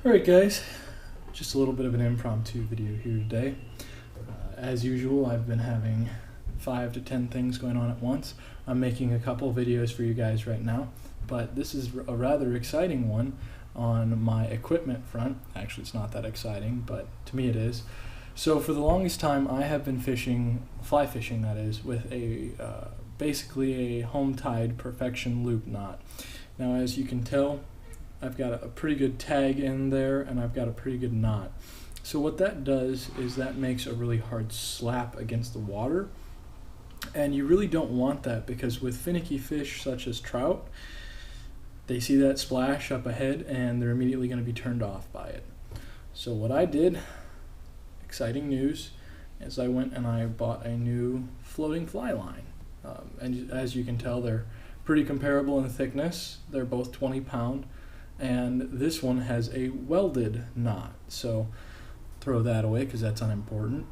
Alright guys, just a little bit of an impromptu video here today. As usual, I've been having 5 to 10 things going on at once. I'm making a couple videos for you guys right now, but this is a rather exciting one on my equipment front. Actually, it's not that exciting, but to me it is. So for the longest time, I have been fishing, fly fishing that is, with a basically a home-tied Perfection loop knot. Now as you can tell, I've got a pretty good tag in there and I've got a pretty good knot. So what that does is that makes a really hard slap against the water, and you really don't want that because with finicky fish such as trout, they see that splash up ahead and they're immediately going to be turned off by it. So what I did, exciting news, is I went and I bought a new floating fly line. And as you can tell, they're pretty comparable in thickness. They're both 20-pound. And this one has a welded knot, so throw that away because that's unimportant.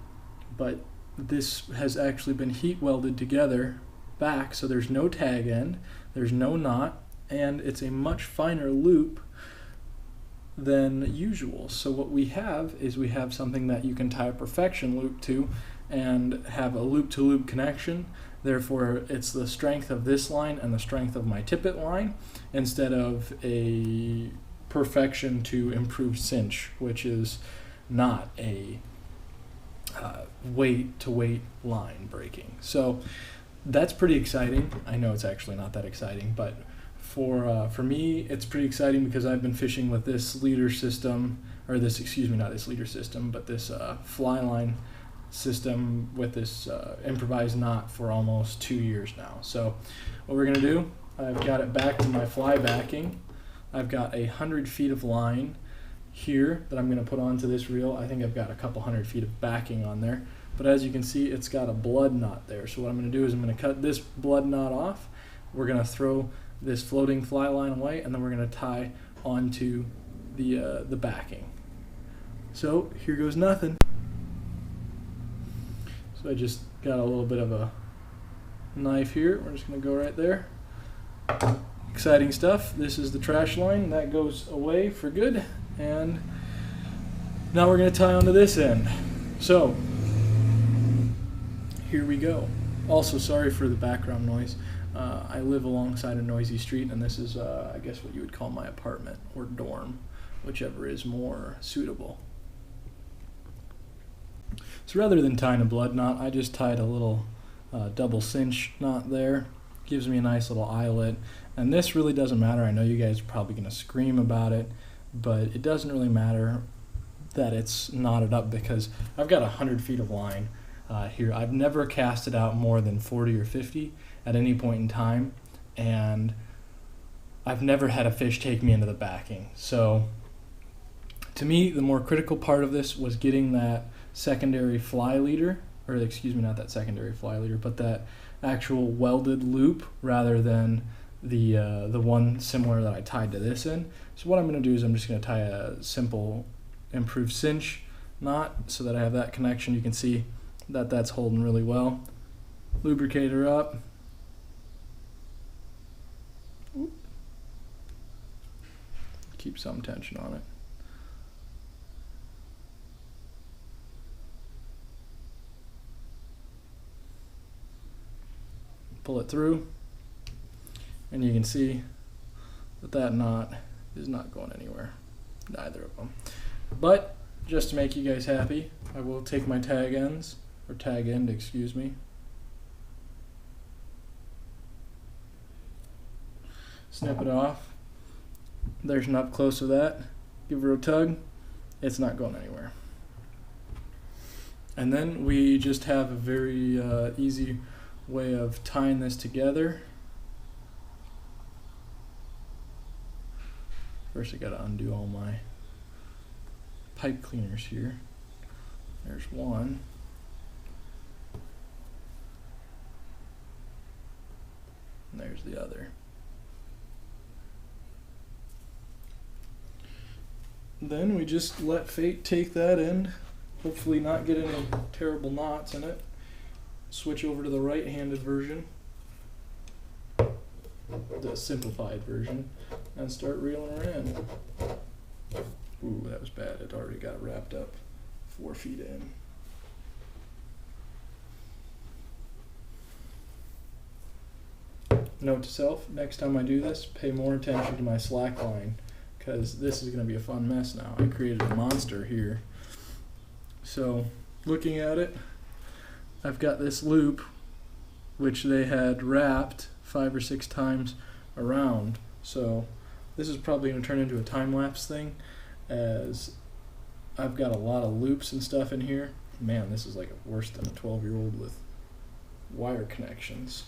But this has actually been heat welded together back, so there's no tag end, there's no knot, and it's a much finer loop than usual. So what we have is we have something that you can tie a Perfection loop to and have a loop-to-loop connection. Therefore, it's the strength of this line and the strength of my tippet line instead of a Perfection to improved cinch, which is not a weight-to-weight line breaking. So that's pretty exciting. I know it's actually not that exciting, but for me, it's pretty exciting because I've been fishing with this leader system, or this, excuse me, not this leader system, but this fly line system with this improvised knot for almost 2 years now. So what we're gonna do, I've got it back to my fly backing. I've got 100 feet of line here that I'm gonna put onto this reel. I think I've got a couple 100 feet of backing on there, but as you can see, it's got a blood knot there. So what I'm gonna do is I'm gonna cut this blood knot off. We're gonna throw this floating fly line away, and then we're gonna tie onto the backing. So here goes nothing. So I just got a little bit of a knife here. We're just going to go right there. Exciting stuff. This is the trash line. That goes away for good. And now we're going to tie onto this end. So here we go. Also, sorry for the background noise. I live alongside a noisy street, and this is, I guess, what you would call my apartment or dorm, whichever is more suitable. So rather than tying a blood knot, I just tied a little double cinch knot there. Gives me a nice little eyelet. And this really doesn't matter. I know you guys are probably going to scream about it, but it doesn't really matter that it's knotted up because I've got 100 feet of line here. I've never casted out more than 40 or 50 at any point in time, and I've never had a fish take me into the backing. So to me, the more critical part of this was getting that secondary fly leader, or excuse me, not that secondary fly leader, but that actual welded loop rather than the one similar that I tied to this end. So what I'm going to do is I'm just going to tie a simple improved cinch knot so that I have that connection. You can see that that's holding really well. Lubricate her up. Keep some tension on it. Pull it through, and you can see that that knot is not going anywhere, neither of them. But just to make you guys happy, I will take my tag ends, or tag end, excuse me, snip it off. There's an up close of that. Give her a tug. It's not going anywhere. And then we just have a very easy way of tying this together. First I gotta undo all my pipe cleaners here. There's one. And there's the other. Then we just let fate take that end. Hopefully not get any terrible knots in it. Switch over to the right-handed version, the simplified version, and start reeling her in. Ooh, that was bad. It already got wrapped up 4 feet in. Note to self, next time I do this, pay more attention to my slack line, because this is going to be a fun mess now. I created a monster here. So, looking at it, I've got this loop, which they had wrapped 5 or 6 times around. So, this is probably going to turn into a time-lapse thing, as I've got a lot of loops and stuff in here. Man, this is like worse than a 12-year-old with wire connections.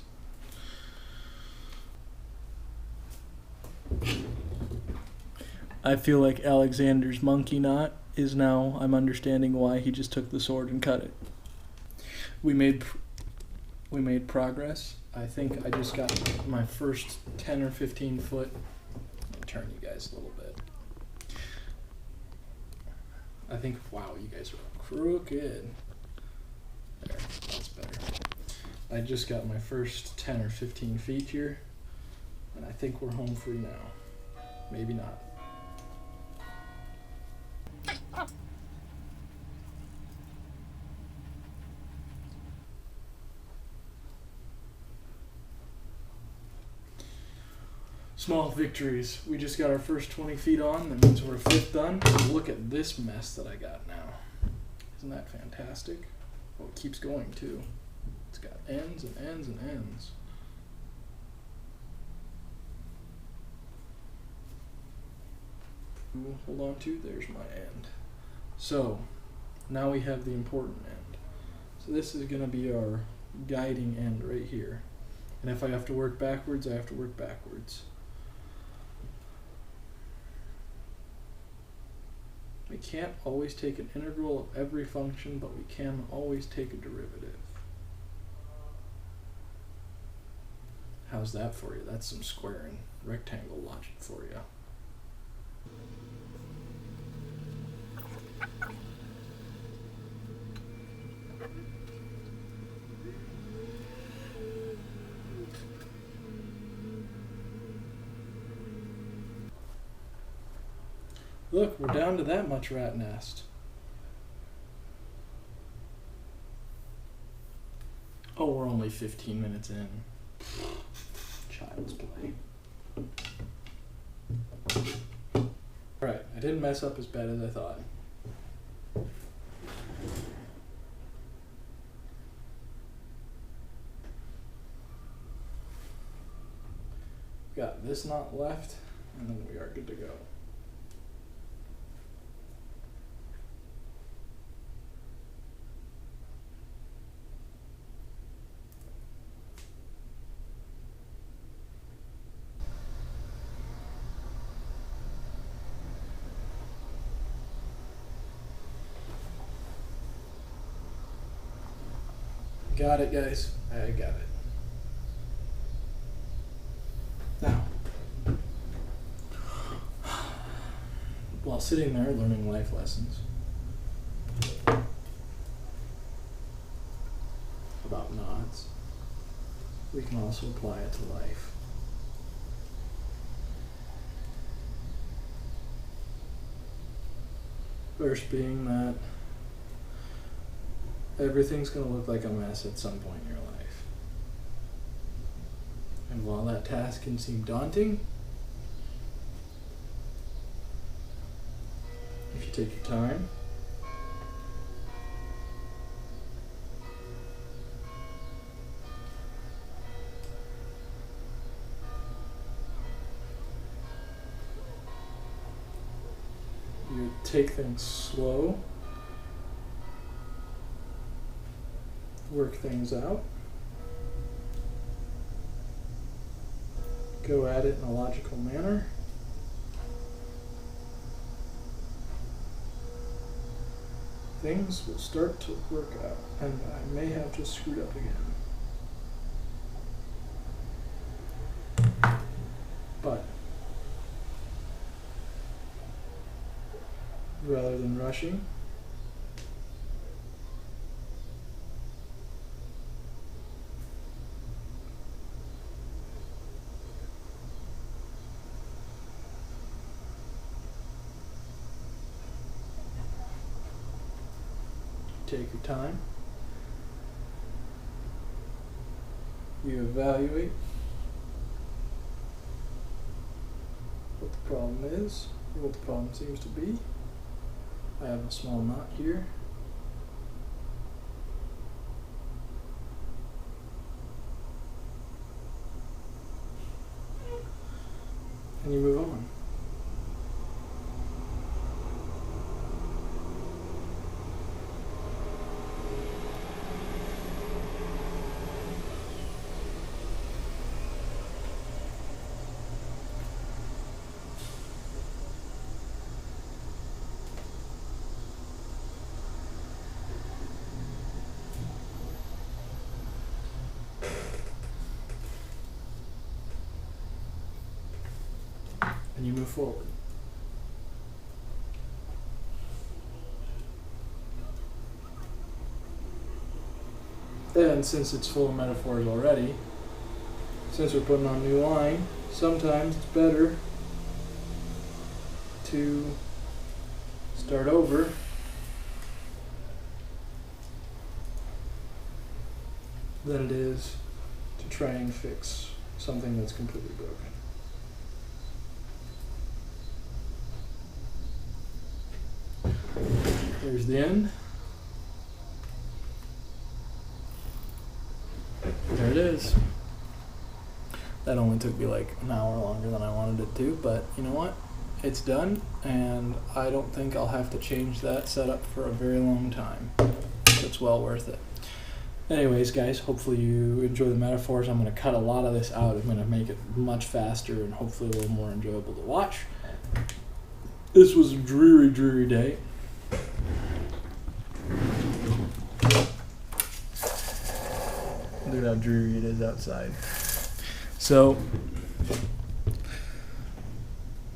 I feel like Alexander's monkey knot is now, I'm understanding why he just took the sword and cut it. We made progress. I think I just got my first 10 or 15 foot. Let me turn you guys a little bit. I think, wow, you guys are crooked. There, that's better. I just got my first 10 or 15 feet here, and I think we're home free now. Maybe not. Small victories. We just got our first 20 feet on. That means we're a fifth done. Look at this mess that I got now. Isn't that fantastic? Oh, it keeps going too. It's got ends and ends and ends. Hold on to, there's my end. So, now we have the important end. So this is going to be our guiding end right here. And if I have to work backwards, I have to work backwards. We can't always take an integral of every function, but we can always take a derivative. How's that for you? That's some squaring rectangle logic for you. Look, we're down to that much rat nest. Oh, we're only 15 minutes in. Child's play. Alright, I didn't mess up as bad as I thought. Got this knot left, and then we are good to go. Got it, guys. I got it. Now, while sitting there learning life lessons about knots, we can also apply it to life. First being that everything's going to look like a mess at some point in your life. And while that task can seem daunting, if you take your time, you take things slow, work things out, go at it in a logical manner, things will start to work out, and I may have just screwed up again. But rather than rushing, take your time. You evaluate what the problem is, or what the problem seems to be. I have a small knot here. And you move on. And you move forward. And since it's full of metaphors already, since we're putting on a new line, sometimes it's better to start over than it is to try and fix something that's completely broken. There's the end. There it is. That only took me like an hour longer than I wanted it to, but you know what? It's done, and I don't think I'll have to change that setup for a very long time. So it's well worth it. Anyways, guys, hopefully you enjoy the metaphors. I'm going to cut a lot of this out. I'm going to make it much faster and hopefully a little more enjoyable to watch. This was a dreary, dreary day. Look at how dreary it is outside. So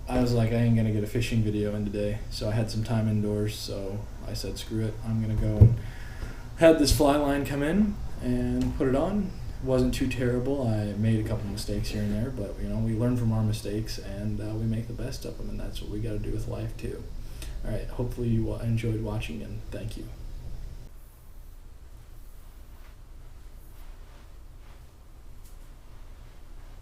I was like, I ain't gonna get a fishing video in today. So I had some time indoors, so I said, screw it. I'm gonna go and had this fly line come in and put it on. It wasn't too terrible. I made a couple mistakes here and there, but you know, we learn from our mistakes and we make the best of them, and that's what we gotta do with life too. All right, hopefully you enjoyed watching, and thank you.